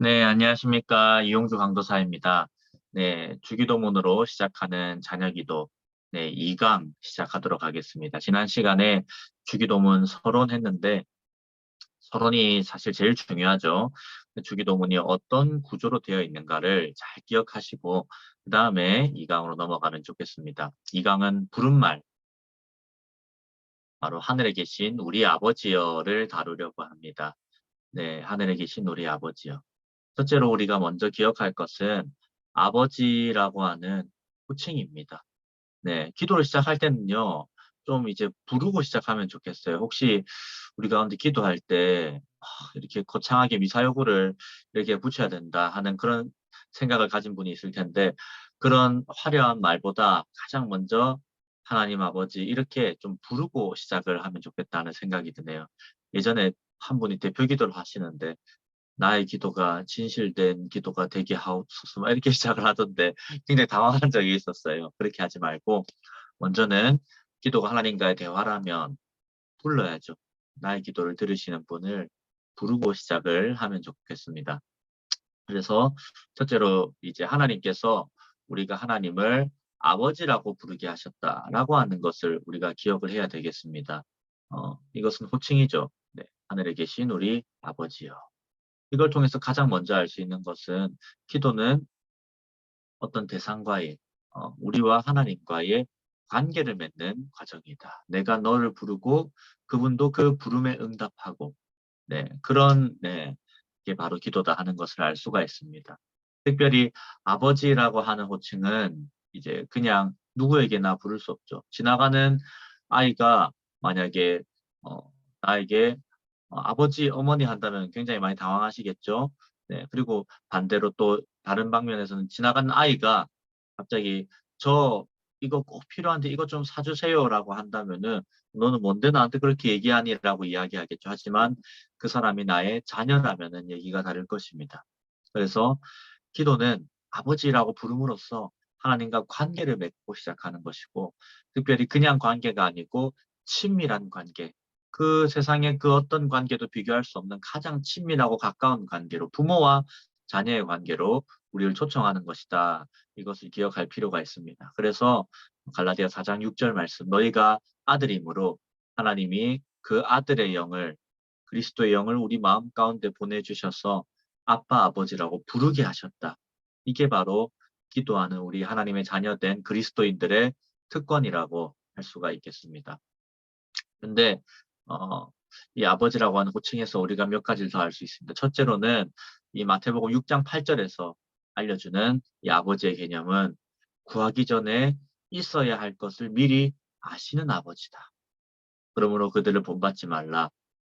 네, 안녕하십니까. 이용주 강도사입니다. 네, 주기도문으로 시작하는 자녀기도, 네, 2강 시작하도록 하겠습니다. 지난 시간에 주기도문 서론했는데, 서론이 사실 제일 중요하죠. 주기도문이 어떤 구조로 되어 있는가를 잘 기억하시고, 그 다음에 2강으로 넘어가면 좋겠습니다. 2강은 부른말, 바로 하늘에 계신 우리 아버지여를 다루려고 합니다. 네, 하늘에 계신 우리 아버지여. 첫째로 우리가 먼저 기억할 것은 아버지라고 하는 호칭입니다. 네, 기도를 시작할 때는요, 좀 이제 부르고 시작하면 좋겠어요. 혹시 우리 가운데 기도할 때 이렇게 거창하게 미사여구를 이렇게 붙여야 된다 하는 그런 생각을 가진 분이 있을 텐데, 그런 화려한 말보다 가장 먼저 하나님 아버지 이렇게 좀 부르고 시작을 하면 좋겠다는 생각이 드네요. 예전에 한 분이 대표 기도를 하시는데 나의 기도가 진실된 기도가 되게 하옵소서 막 이렇게 시작을 하던데 굉장히 당황한 적이 있었어요. 그렇게 하지 말고 먼저는 기도가 하나님과의 대화라면 불러야죠. 나의 기도를 들으시는 분을 부르고 시작을 하면 좋겠습니다. 그래서 첫째로 이제 하나님께서 우리가 하나님을 아버지라고 부르게 하셨다라고 하는 것을 우리가 기억을 해야 되겠습니다. 이것은 호칭이죠. 네, 하늘에 계신 우리 아버지요. 이걸 통해서 가장 먼저 알 수 있는 것은 기도는 어떤 대상과의 우리와 하나님과의 관계를 맺는 과정이다. 내가 너를 부르고 그분도 그 부름에 응답하고 네, 그런 네, 게 바로 기도다 하는 것을 알 수가 있습니다. 특별히 아버지라고 하는 호칭은 이제 그냥 누구에게나 부를 수 없죠. 지나가는 아이가 만약에 어, 나에게 아버지, 어머니 한다면 굉장히 많이 당황하시겠죠. 네, 그리고 반대로 또 다른 방면에서는 지나가는 아이가 갑자기 저 이거 꼭 필요한데 이거 좀 사주세요라고 한다면은 너는 뭔데 나한테 그렇게 얘기하니라고 이야기하겠죠. 하지만 그 사람이 나의 자녀라면은 얘기가 다를 것입니다. 그래서 기도는 아버지라고 부름으로써 하나님과 관계를 맺고 시작하는 것이고, 특별히 그냥 관계가 아니고 친밀한 관계, 그 세상의 그 어떤 관계도 비교할 수 없는 가장 친밀하고 가까운 관계로 부모와 자녀의 관계로 우리를 초청하는 것이다. 이것을 기억할 필요가 있습니다. 그래서 갈라디아 4장 6절 말씀, 너희가 아들이므로 하나님이 그 아들의 영을, 그리스도의 영을 우리 마음 가운데 보내주셔서 아빠, 아버지라고 부르게 하셨다. 이게 바로 기도하는 우리 하나님의 자녀된 그리스도인들의 특권이라고 할 수가 있겠습니다. 근데 어, 이 아버지라고 하는 호칭에서 우리가 몇 가지를 더 알 수 있습니다. 첫째로는 이 마태복음 6장 8절에서 알려주는 이 아버지의 개념은 구하기 전에 있어야 할 것을 미리 아시는 아버지다. 그러므로 그들을 본받지 말라.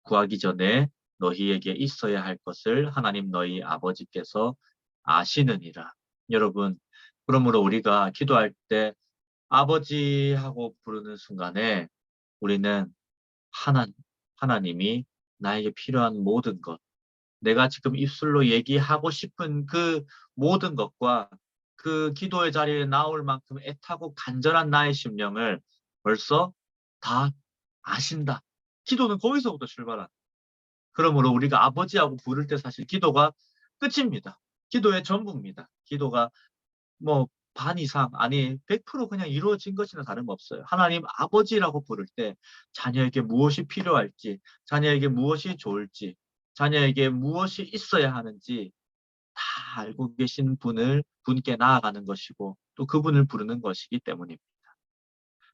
구하기 전에 너희에게 있어야 할 것을 하나님 너희 아버지께서 아시느니라. 여러분, 그러므로 우리가 기도할 때 아버지하고 부르는 순간에 우리는 하나, 하나님이 나에게 필요한 모든 것, 내가 지금 입술로 얘기하고 싶은 그 모든 것과 그 기도의 자리에 나올 만큼 애타고 간절한 나의 심령을 벌써 다 아신다. 기도는 거기서부터 출발한다. 그러므로 우리가 아버지하고 부를 때 사실 기도가 끝입니다. 기도의 전부입니다. 기도가 뭐 반 이상, 아니 100% 그냥 이루어진 것이나 다름없어요. 하나님 아버지라고 부를 때 자녀에게 무엇이 필요할지, 자녀에게 무엇이 좋을지, 자녀에게 무엇이 있어야 하는지 다 알고 계신 분께 나아가는 것이고 또 그분을 부르는 것이기 때문입니다.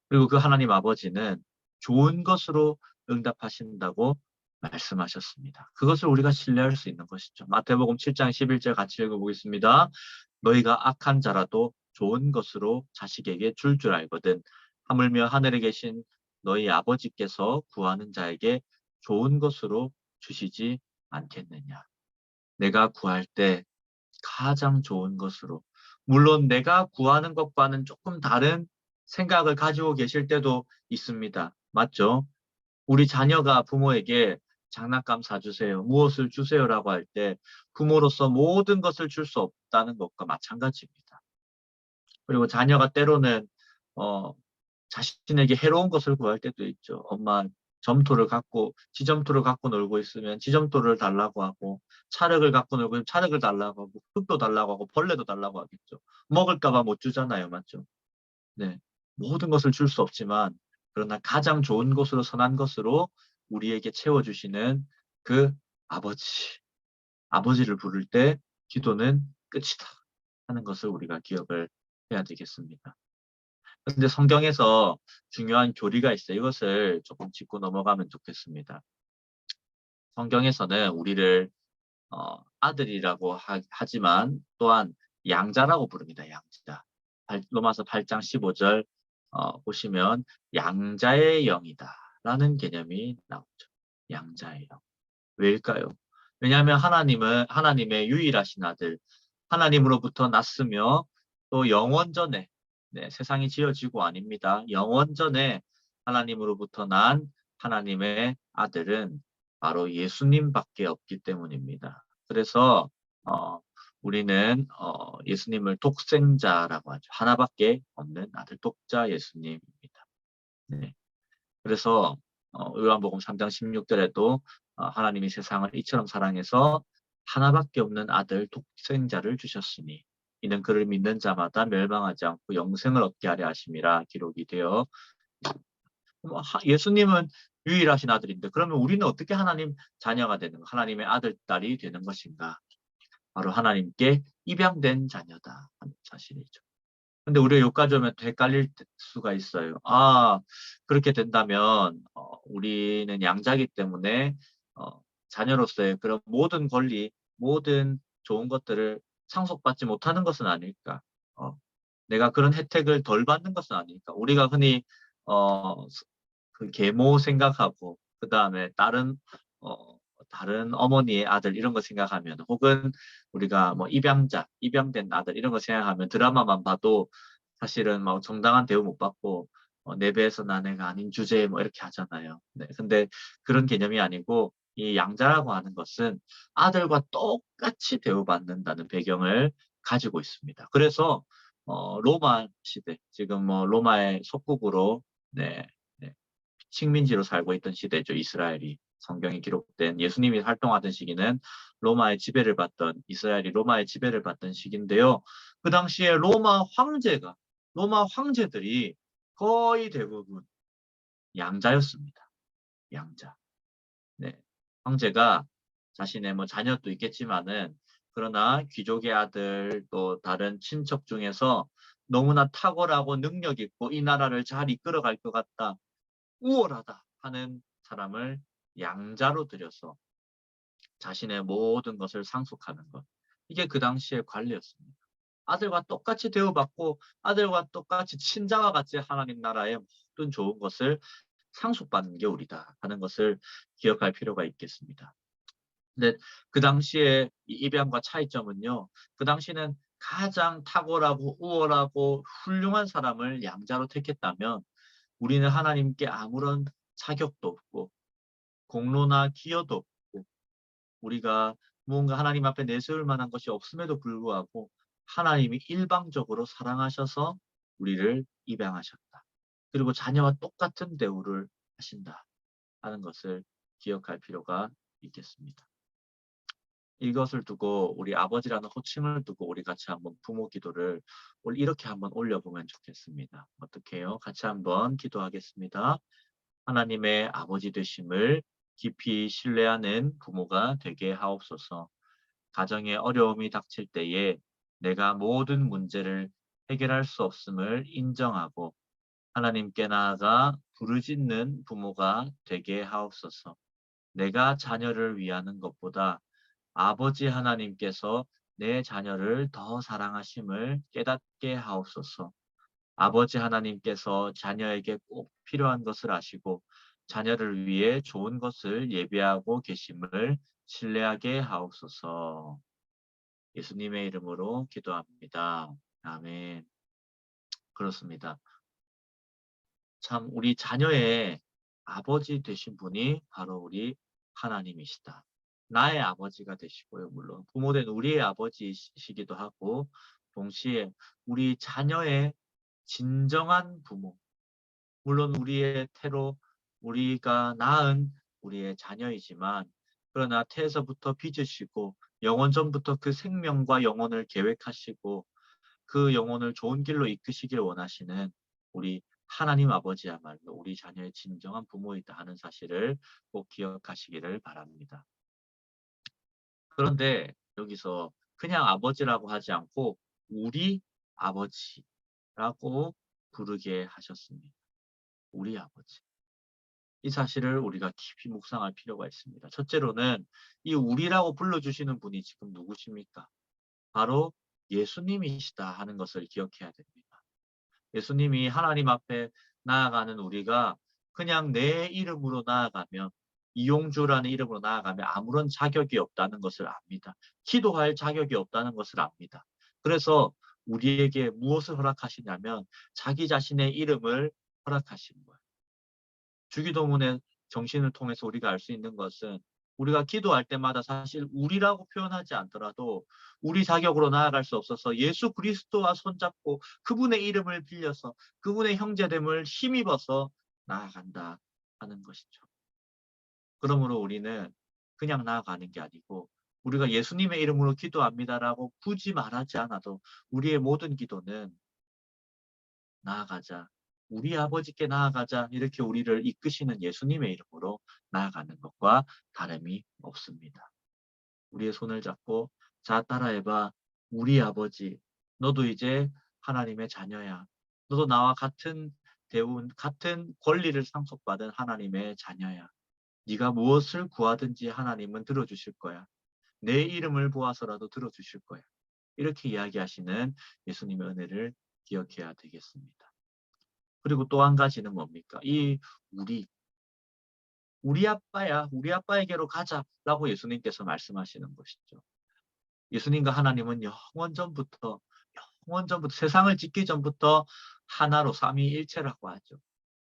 그리고 그 하나님 아버지는 좋은 것으로 응답하신다고 말씀하셨습니다. 그것을 우리가 신뢰할 수 있는 것이죠. 마태복음 7장 11절 같이 읽어보겠습니다. 너희가 악한 자라도 좋은 것으로 자식에게 줄 알거든. 하물며 하늘에 계신 너희 아버지께서 구하는 자에게 좋은 것으로 주시지 않겠느냐. 내가 구할 때 가장 좋은 것으로. 물론 내가 구하는 것과는 조금 다른 생각을 가지고 계실 때도 있습니다. 맞죠? 우리 자녀가 부모에게 장난감 사주세요, 무엇을 주세요라고 할 때 부모로서 모든 것을 줄 수 없다는 것과 마찬가지입니다. 그리고 자녀가 때로는 어, 자신에게 해로운 것을 구할 때도 있죠. 엄마, 지점토를 갖고 놀고 있으면 지점토를 달라고 하고, 찰흙을 갖고 놀고 있으면 찰흙을 달라고 하고, 흙도 달라고 하고, 벌레도 달라고 하겠죠. 먹을까봐 못 주잖아요. 맞죠? 네. 모든 것을 줄 수 없지만, 그러나 가장 좋은 것으로 선한 것으로 우리에게 채워주시는 그 아버지를 부를 때 기도는 끝이다 하는 것을 우리가 기억을 해야 되겠습니다. 그런데 성경에서 중요한 교리가 있어요. 이것을 조금 짚고 넘어가면 좋겠습니다. 성경에서는 우리를 아들이라고 하지만 또한 양자라고 부릅니다. 양자. 로마서 8장 15절 보시면 양자의 영이다 라는 개념이 나오죠. 양자의 영. 왜일까요? 왜냐하면 하나님은 하나님의 유일하신 아들, 하나님으로부터 났으며 또 영원전에, 네, 세상이 지어지고 아닙니다. 영원전에 하나님으로부터 난 하나님의 아들은 바로 예수님밖에 없기 때문입니다. 그래서 우리는 예수님을 독생자라고 하죠. 하나밖에 없는 아들, 독자 예수님입니다. 네. 그래서 요한복음 3장 16절에도 하나님이 세상을 이처럼 사랑해서 하나밖에 없는 아들 독생자를 주셨으니 이는 그를 믿는 자마다 멸망하지 않고 영생을 얻게 하려 하심이라 기록이 되어 예수님은 유일하신 아들인데 그러면 우리는 어떻게 하나님 자녀가 되는 하나님의 아들 딸이 되는 것인가? 바로 하나님께 입양된 자녀다 하는 사실이죠. 근데 우리가 여기까지 오면 헷갈릴 수가 있어요. 그렇게 된다면 우리는 양자이기 때문에 자녀로서의 그런 모든 권리, 모든 좋은 것들을 상속받지 못하는 것은 아닐까? 내가 그런 혜택을 덜 받는 것은 아닐까? 우리가 흔히 그 계모 생각하고 그 다음에 다른 어머니의 아들 이런 거 생각하면 혹은 우리가 뭐 입양된 아들 이런 거 생각하면 드라마만 봐도 사실은 뭐 정당한 대우 못 받고 내 배에서 난 애가 아닌 주제에 뭐 이렇게 하잖아요. 네, 근데 그런 개념이 아니고 이 양자라고 하는 것은 아들과 똑같이 대우받는다는 배경을 가지고 있습니다. 그래서 로마 시대 지금 뭐 로마의 속국으로 네, 네, 식민지로 살고 있던 시대죠. 이스라엘이 성경에 기록된 예수님이 활동하던 시기는 이스라엘이 로마의 지배를 받던 시기인데요. 그 당시에 로마 황제들이 거의 대부분 양자였습니다. 양자. 네. 황제가 자신의 뭐 자녀도 있겠지만은 그러나 귀족의 아들 또 다른 친척 중에서 너무나 탁월하고 능력 있고 이 나라를 잘 이끌어갈 것 같다. 우월하다 하는 사람을 양자로 들여서 자신의 모든 것을 상속하는 것. 이게 그 당시의 관리였습니다. 아들과 똑같이 대우받고 아들과 똑같이 친자와 같이 하나님 나라의 모든 좋은 것을 상속받는 게 우리다 하는 것을 기억할 필요가 있겠습니다. 근데 그 당시에 이 입양과 차이점은요. 그 당시는 가장 탁월하고 우월하고 훌륭한 사람을 양자로 택했다면 우리는 하나님께 아무런 자격도 없고 공로나 기여도 없고 우리가 무언가 하나님 앞에 내세울 만한 것이 없음에도 불구하고 하나님이 일방적으로 사랑하셔서 우리를 입양하셨다. 그리고 자녀와 똑같은 대우를 하신다 하는 것을 기억할 필요가 있겠습니다. 이것을 두고 우리 아버지라는 호칭을 두고 우리 같이 한번 부모 기도를 이렇게 한번 올려보면 좋겠습니다. 어떻게 해요? 같이 한번 기도하겠습니다. 하나님의 아버지 되심을 깊이 신뢰하는 부모가 되게 하옵소서. 가정에 어려움이 닥칠 때에 내가 모든 문제를 해결할 수 없음을 인정하고 하나님께 나아가 부르짖는 부모가 되게 하옵소서. 내가 자녀를 위하는 것보다 아버지 하나님께서 내 자녀를 더 사랑하심을 깨닫게 하옵소서. 아버지 하나님께서 자녀에게 꼭 필요한 것을 아시고 자녀를 위해 좋은 것을 예비하고 계심을 신뢰하게 하옵소서. 예수님의 이름으로 기도합니다. 아멘. 그렇습니다. 참 우리 자녀의 아버지 되신 분이 바로 우리 하나님이시다. 나의 아버지가 되시고요. 물론 부모된 우리의 아버지이시기도 하고 동시에 우리 자녀의 진정한 부모, 물론 우리의 태로 우리가 낳은 우리의 자녀이지만 그러나 태에서부터 빚으시고 영원 전부터 그 생명과 영혼을 계획하시고 그 영혼을 좋은 길로 이끄시길 원하시는 우리 하나님 아버지야말로 우리 자녀의 진정한 부모이다 하는 사실을 꼭 기억하시기를 바랍니다. 그런데 여기서 그냥 아버지라고 하지 않고 우리 아버지라고 부르게 하셨습니다. 우리 아버지. 이 사실을 우리가 깊이 묵상할 필요가 있습니다. 첫째로는 이 우리라고 불러주시는 분이 지금 누구십니까? 바로 예수님이시다 하는 것을 기억해야 됩니다. 예수님이 하나님 앞에 나아가는 우리가 그냥 내 이름으로 나아가면 이용주라는 이름으로 나아가면 아무런 자격이 없다는 것을 압니다. 기도할 자격이 없다는 것을 압니다. 그래서 우리에게 무엇을 허락하시냐면 자기 자신의 이름을 허락하시는 거예요. 주기도문의 정신을 통해서 우리가 알 수 있는 것은 우리가 기도할 때마다 사실 우리라고 표현하지 않더라도 우리 자격으로 나아갈 수 없어서 예수 그리스도와 손잡고 그분의 이름을 빌려서 그분의 형제됨을 힘입어서 나아간다 하는 것이죠. 그러므로 우리는 그냥 나아가는 게 아니고 우리가 예수님의 이름으로 기도합니다라고 굳이 말하지 않아도 우리의 모든 기도는 나아가자. 우리 아버지께 나아가자. 이렇게 우리를 이끄시는 예수님의 이름으로 나아가는 것과 다름이 없습니다. 우리의 손을 잡고 자 따라해봐. 우리 아버지. 너도 이제 하나님의 자녀야. 너도 나와 같은 대운, 같은 권리를 상속받은 하나님의 자녀야. 네가 무엇을 구하든지 하나님은 들어주실 거야. 내 이름을 보아서라도 들어주실 거야. 이렇게 이야기하시는 예수님의 은혜를 기억해야 되겠습니다. 그리고 또 한 가지는 뭡니까? 우리 아빠야, 우리 아빠에게로 가자라고 예수님께서 말씀하시는 것이죠. 예수님과 하나님은 영원 전부터 세상을 짓기 전부터 하나로 삼위일체라고 하죠.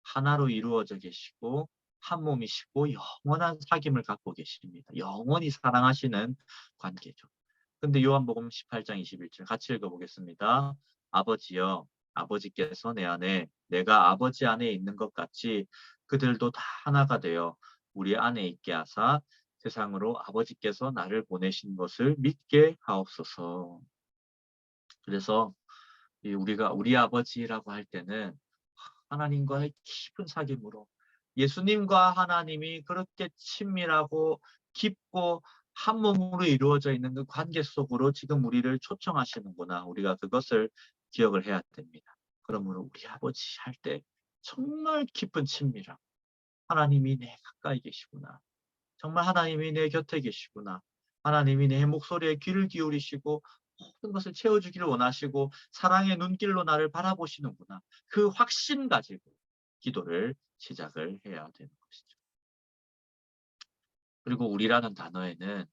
하나로 이루어져 계시고 한 몸이시고 영원한 사귐을 갖고 계십니다. 영원히 사랑하시는 관계죠. 근데 요한복음 18장 21절 같이 읽어보겠습니다. 아버지여, 아버지께서 내 안에, 내가 아버지 안에 있는 것 같이 그들도 다 하나가 되어 우리 안에 있게 하사 세상으로 아버지께서 나를 보내신 것을 믿게 하옵소서. 그래서 우리가 우리 아버지라고 할 때는 하나님과의 깊은 사귐으로 예수님과 하나님이 그렇게 친밀하고 깊고 한 몸으로 이루어져 있는 그 관계 속으로 지금 우리를 초청하시는구나. 우리가 그것을 기억을 해야 됩니다. 그러므로 우리 아버지 할 때 정말 깊은 친밀함. 하나님이 내 가까이 계시구나. 정말 하나님이 내 곁에 계시구나. 하나님이 내 목소리에 귀를 기울이시고 모든 것을 채워주기를 원하시고 사랑의 눈길로 나를 바라보시는구나. 그 확신 가지고 기도를 시작을 해야 되는 것이죠. 그리고 우리라는 단어에는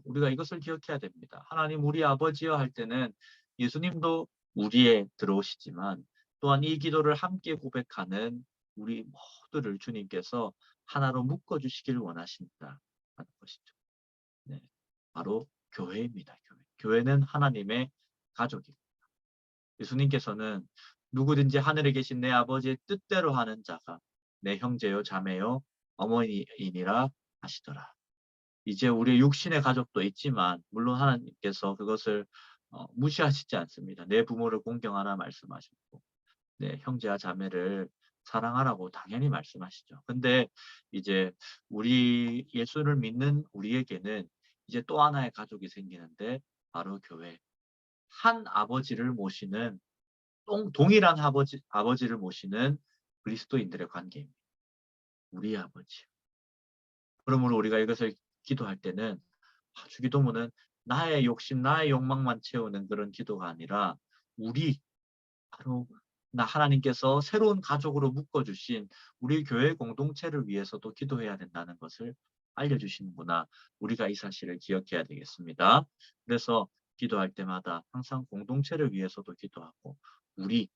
우리가 이것을 기억해야 됩니다. 하나님 우리 아버지여 할 때는 예수님도 우리에 들어오시지만 또한 이 기도를 함께 고백하는 우리 모두를 주님께서 하나로 묶어주시기를 원하신다 하는 것이죠. 네, 바로 교회입니다. 교회는 하나님의 가족입니다. 예수님께서는 누구든지 하늘에 계신 내 아버지의 뜻대로 하는 자가 내 형제요 자매요 어머니이니라 하시더라. 이제 우리의 육신의 가족도 있지만 물론 하나님께서 그것을 무시하시지 않습니다. 내 부모를 공경하라 말씀하셨고 내 형제와 자매를 사랑하라고 당연히 말씀하시죠. 근데 이제 우리 예수를 믿는 우리에게는 이제 또 하나의 가족이 생기는데 바로 교회. 한 아버지를 모시는 동일한 아버지를 모시는 그리스도인들의 관계입니다. 우리 아버지. 그러므로 우리가 이것을 기도할 때는 주기도문은 나의 욕심, 나의 욕망만 채우는 그런 기도가 아니라 우리 바로 나 하나님께서 새로운 가족으로 묶어주신 우리 교회 공동체를 위해서도 기도해야 된다는 것을 알려주시는구나. 우리가 이 사실을 기억해야 되겠습니다. 그래서 기도할 때마다 항상 공동체를 위해서도 기도하고 우리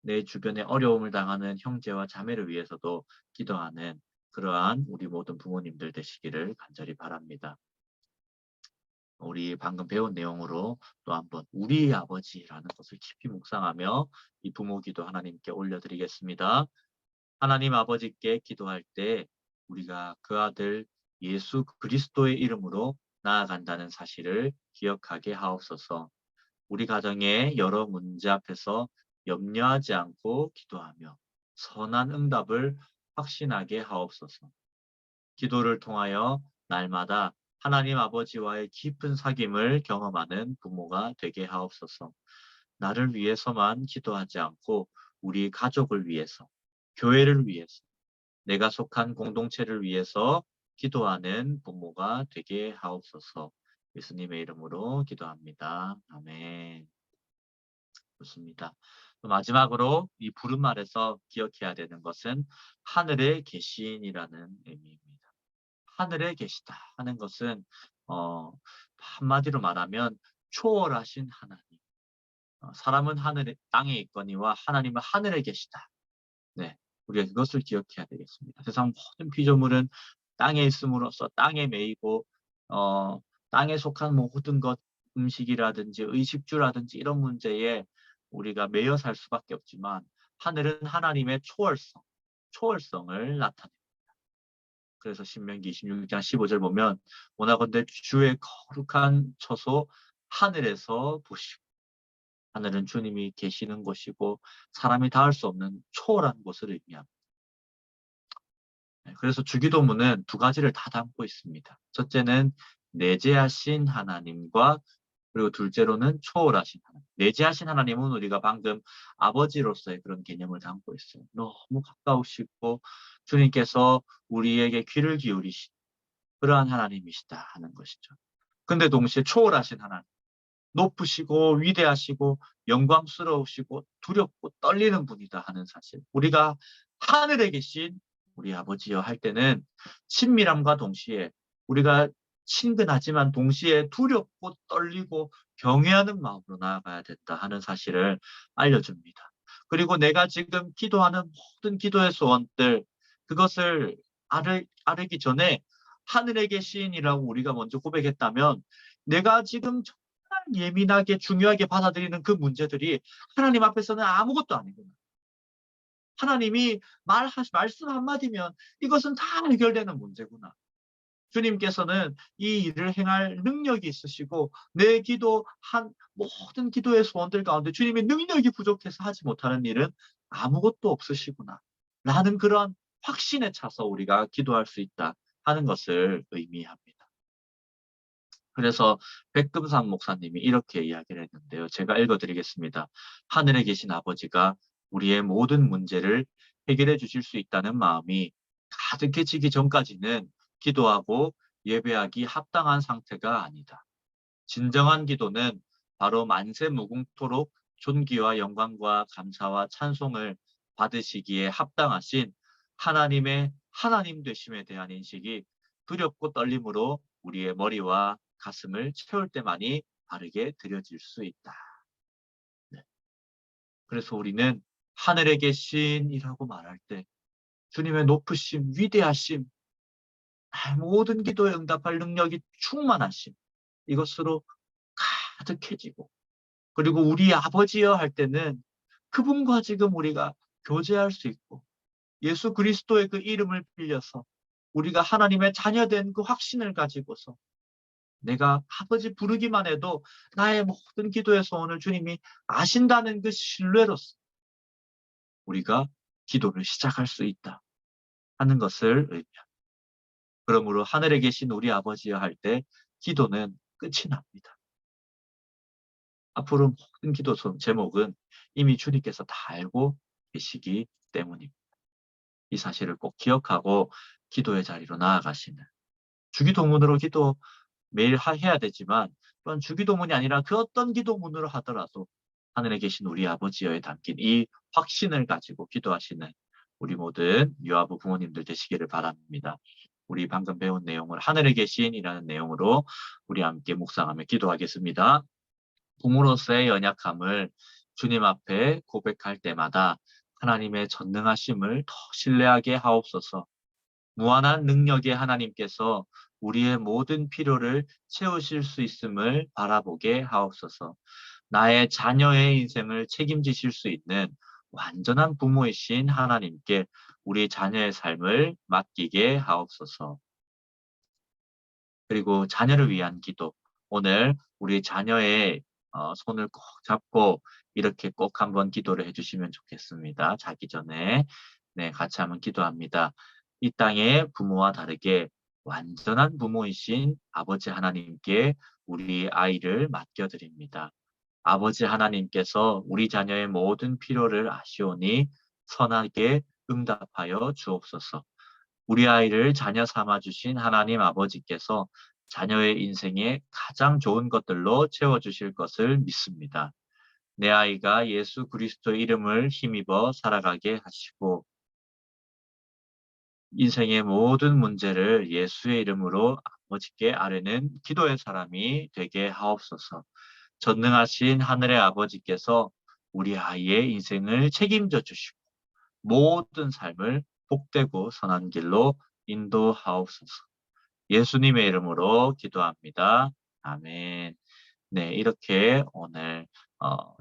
내 주변에 어려움을 당하는 형제와 자매를 위해서도 기도하는 그러한 우리 모든 부모님들 되시기를 간절히 바랍니다. 우리 방금 배운 내용으로 또 한번 우리 아버지라는 것을 깊이 묵상하며 이 부모 기도 하나님께 올려드리겠습니다. 하나님 아버지께 기도할 때 우리가 그 아들 예수 그리스도의 이름으로 나아간다는 사실을 기억하게 하옵소서. 우리 가정의 여러 문제 앞에서 염려하지 않고 기도하며 선한 응답을 확신하게 하옵소서. 기도를 통하여 날마다 하나님 아버지와의 깊은 사귐을 경험하는 부모가 되게 하옵소서. 나를 위해서만 기도하지 않고 우리 가족을 위해서, 교회를 위해서, 내가 속한 공동체를 위해서 기도하는 부모가 되게 하옵소서. 예수님의 이름으로 기도합니다. 아멘. 좋습니다. 마지막으로 이 부른말에서 기억해야 되는 것은 하늘에 계신이라는 의미입니다. 하늘에 계시다 하는 것은 한마디로 말하면 초월하신 하나님. 사람은 하늘에 땅에 있거니와 하나님은 하늘에 계시다. 네, 우리가 그것을 기억해야 되겠습니다. 세상 모든 피조물은 땅에 있음으로써 땅에 매이고 땅에 속한 모든 것, 음식이라든지 의식주라든지 이런 문제에 우리가 매여 살 수밖에 없지만 하늘은 하나님의 초월성을 나타냅니다. 그래서 신명기 26장 15절 보면 원하건대 주의 거룩한 처소 하늘에서 보시고, 하늘은 주님이 계시는 곳이고 사람이 닿을 수 없는 초월한 곳을 의미합니다. 그래서 주기도문은 두 가지를 다 담고 있습니다. 첫째는 내재하신 하나님과 그리고 둘째로는 초월하신 하나님. 내재하신 하나님은 우리가 방금 아버지로서의 그런 개념을 담고 있어요. 너무 가까우시고 주님께서 우리에게 귀를 기울이신 그러한 하나님이시다 하는 것이죠. 근데 동시에 초월하신 하나님, 높으시고 위대하시고 영광스러우시고 두렵고 떨리는 분이다 하는 사실. 우리가 하늘에 계신 우리 아버지여 할 때는 친밀함과 동시에 우리가 친근하지만 동시에 두렵고 떨리고 경외하는 마음으로 나아가야 된다 하는 사실을 알려줍니다. 그리고 내가 지금 기도하는 모든 기도의 소원들, 그것을 아르기 전에 하늘에 계신이라고 우리가 먼저 고백했다면 내가 지금 예민하게 중요하게 받아들이는 그 문제들이 하나님 앞에서는 아무것도 아니구나. 하나님이 말씀 한마디면 이것은 다 해결되는 문제구나. 주님께서는 이 일을 행할 능력이 있으시고 내 기도한 모든 기도의 소원들 가운데 주님의 능력이 부족해서 하지 못하는 일은 아무것도 없으시구나. 라는 그런 확신에 차서 우리가 기도할 수 있다 하는 것을 의미합니다. 그래서 백금산 목사님이 이렇게 이야기를 했는데요. 제가 읽어드리겠습니다. 하늘에 계신 아버지가 우리의 모든 문제를 해결해 주실 수 있다는 마음이 가득해지기 전까지는 기도하고 예배하기 합당한 상태가 아니다. 진정한 기도는 바로 만세 무궁토록 존귀와 영광과 감사와 찬송을 받으시기에 합당하신 하나님의 하나님 되심에 대한 인식이 두렵고 떨림으로 우리의 머리와 가슴을 채울 때만이 바르게 드려질 수 있다. 네. 그래서 우리는 하늘에 계신이라고 말할 때 주님의 높으심, 위대하심, 모든 기도에 응답할 능력이 충만하심, 이것으로 가득해지고, 그리고 우리 아버지여 할 때는 그분과 지금 우리가 교제할 수 있고 예수 그리스도의 그 이름을 빌려서 우리가 하나님의 자녀된 그 확신을 가지고서 내가 아버지 부르기만 해도 나의 모든 기도의 소원을 주님이 아신다는 그 신뢰로서 우리가 기도를 시작할 수 있다 하는 것을 의미합니다. 그러므로 하늘에 계신 우리 아버지여 할 때 기도는 끝이 납니다. 앞으로 모든 기도 제목은 이미 주님께서 다 알고 계시기 때문입니다. 이 사실을 꼭 기억하고 기도의 자리로 나아가시는, 주기도문으로 기도 매일 해야 되지만 또한 주기도문이 아니라 그 어떤 기도문으로 하더라도 하늘에 계신 우리 아버지여에 담긴 이 확신을 가지고 기도하시는 우리 모든 유아부 부모님들 되시기를 바랍니다. 우리 방금 배운 내용을 하늘에 계신이라는 내용으로 우리 함께 묵상하며 기도하겠습니다. 부모로서의 연약함을 주님 앞에 고백할 때마다 하나님의 전능하심을 더 신뢰하게 하옵소서. 무한한 능력의 하나님께서 우리의 모든 필요를 채우실 수 있음을 바라보게 하옵소서. 나의 자녀의 인생을 책임지실 수 있는 완전한 부모이신 하나님께 우리 자녀의 삶을 맡기게 하옵소서. 그리고 자녀를 위한 기도. 오늘 우리 자녀의 손을 꼭 잡고 이렇게 꼭 한번 기도를 해주시면 좋겠습니다. 자기 전에. 네, 같이 한번 기도합니다. 이 땅의 부모와 다르게 완전한 부모이신 아버지 하나님께 우리 아이를 맡겨드립니다. 아버지 하나님께서 우리 자녀의 모든 필요를 아시오니 선하게 응답하여 주옵소서. 우리 아이를 자녀 삼아 주신 하나님 아버지께서 자녀의 인생에 가장 좋은 것들로 채워주실 것을 믿습니다. 내 아이가 예수 그리스도 이름을 힘입어 살아가게 하시고 인생의 모든 문제를 예수의 이름으로 아버지께 아뢰는 기도의 사람이 되게 하옵소서. 전능하신 하늘의 아버지께서 우리 아이의 인생을 책임져 주시고 모든 삶을 복되고 선한 길로 인도하옵소서. 예수님의 이름으로 기도합니다. 아멘. 네, 이렇게 오늘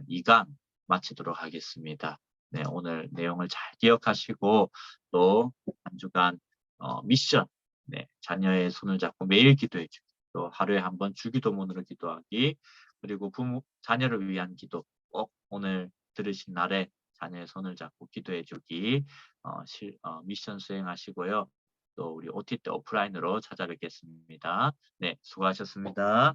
2강 마치도록 하겠습니다. 네, 오늘 내용을 잘 기억하시고 또 한 주간 미션, 네, 자녀의 손을 잡고 매일 기도해 주기, 또 하루에 한 번 주기도문으로 기도하기, 그리고 부모, 자녀를 위한 기도 꼭 오늘 들으신 날에 자녀의 손을 잡고 기도해 주기 미션 수행하시고요. 또 우리 OT 때 오프라인으로 찾아뵙겠습니다. 네, 수고하셨습니다.